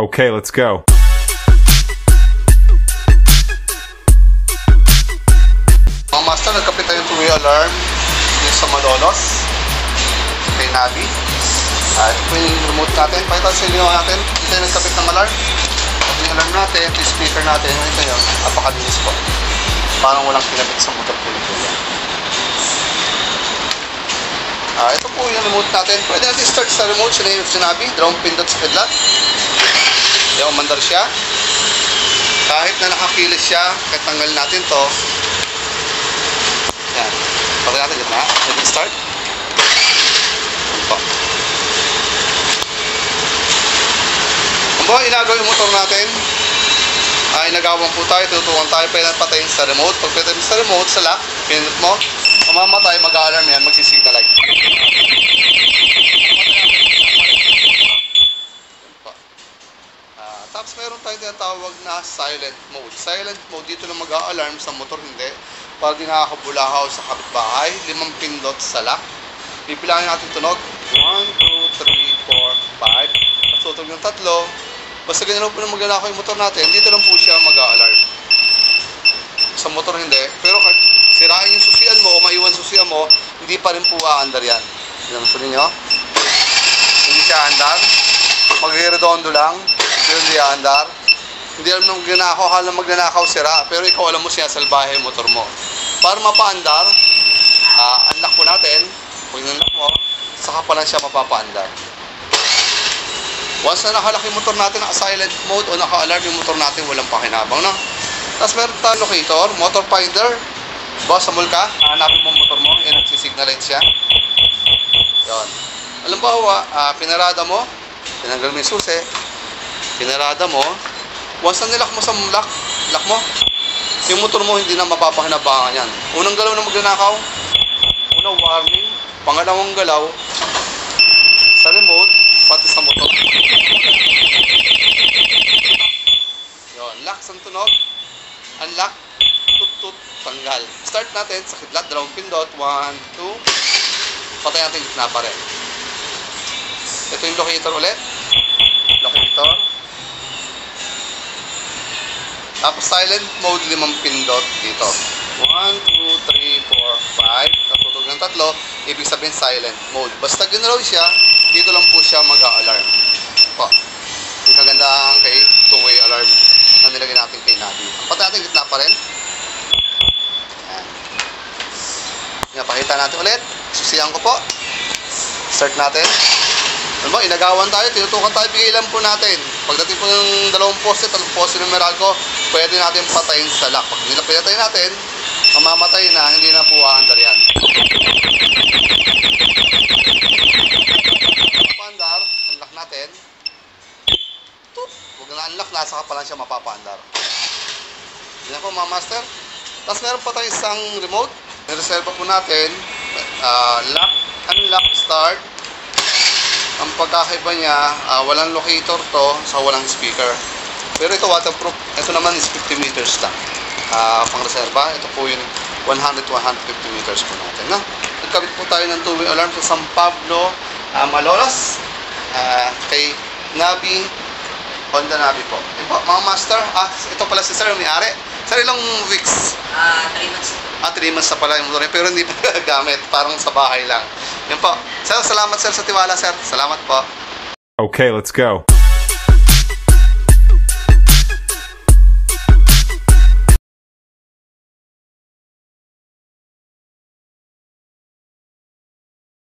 Okay, let's go. Mga master, nagkapit tayo yung two-way alarm yung sa Malolos kay Nabi. Ito po yung remote natin. Pakita sa inyo natin. Ito yung nagkapit ng alarm. Ito yung alarm natin. Ito yung speaker natin. Ito yun. Napakalinis po. Parang walang kinabit sa motor po ito yan. Ito po yung remote natin. Pwede natin start sa remote. Sinabi. Dalawang pindot sa headlight. Yung umandar siya. Kahit na nakakilis siya, kahit tanggal natin to. Yan. Pagka natin dito na. Ready start. Ito. Kung ba inagaw yung motor natin, inagawan po tayo, tinutukan tayo, pwede natin patayin sa remote. Pag pwede sa remote, sa lock, pinindot mo, mamamatay, mag-alarm yan, magsisignal light. Tapos meron tayong tinatawag na silent mode. Silent mode, dito lang mag-a-alarm, sa motor hindi. Para di nakakabulahaw sa kapitbahay, 5 pindot sa lock. Pipilangin natin tunog. 1, 2, 3, 4, 5. Tapos tunog yung 3. Basta ganyan lang po na magnanakaw yung motor natin, dito lang po siya mag-a-alarm. Sa motor hindi. Pero kahit sirain yung susian mo o maiwan susian mo, hindi pa rin po aandar yan. Yan po ninyo. Hindi siya aandar. Mag-redondo lang. Hindi aandar. Hindi alam nung ginakaw, akala magnanakaw sira. Pero ikaw alam mo siya salbahe yung motor mo. Para mapaandar, unlock po natin. Kung unlock mo, saka pa lang siya mapapaandar. Once na nakalak yung motor natin, naka-silent mode o naka-alarm yung motor natin, walang pakinabang na. Tapos meron tayong locator, motor finder. Boss, sa mall ka, hanapin mo motor mo, yan nagsisignalize siya. Yun. Alam ba, pinarada mo, tinanggal mo yung susi, pinarada mo, once na nilak mo sa lock mo, yung motor mo hindi na mapapakinabangan yan. Unang galaw na magnanakaw, unang warning, pangalawang galaw, sa remote, pati sa motor. Yun, lock sa tunog, unlock, tut-tut, tanggal. Start natin sa kidlat, 2 pindot, 1, 2, patay natin gitna pa rin. Ito yung locator ulit, locator. Tapos silent mode, 5 pindot dito. 1, 2, 3, 4, 5. Natutog ng 3. Ibig sabihin silent mode. Basta ginalaw siya, dito lang po siya mag-a-alarm. Pa. Yung kagandahan kay two-way alarm na nilagay natin kay Nabi. Ang pati natin gitna pa rin. Yan. Yan, pakita natin ulit. Susiyan ko po. Start natin. Alam mo, inagawan tayo, tinutukan tayo, bigilan po natin. Pagdating po ng 2 poste, 3 poste ng Meralco, pwede natin patayin sa lock. Pag pinatay natin, mamamatay na, hindi na po aandar yan. Mapaandar, unlock natin. Huwag na unlock, nasa ka pa lang siya mapapaandar. Yan po mga master. Tapos meron pa tayo isang remote. Nireserva po natin, lock, unlock, start. Ang pagkakaiba niya, walang locator to, so walang speaker. Pero ito waterproof. Ito naman is 50 meters lang. Pang reserva, ito po yung 100 to 150 meters po natin. Nagkabit po tayo ng two-way alarm sa San Pablo, Malolos, kay Nabi, Honda Nabi po. Ito po, mga master, ito pala si Sir, may-ari. Sir, ilang weeks? 3 months. 3 months na pala yung motor niya, pero hindi pa gamit, parang sa bahay lang. Yan po. Sir, salamat sir sa tiwala sir. Salamat po. Okay, let's go.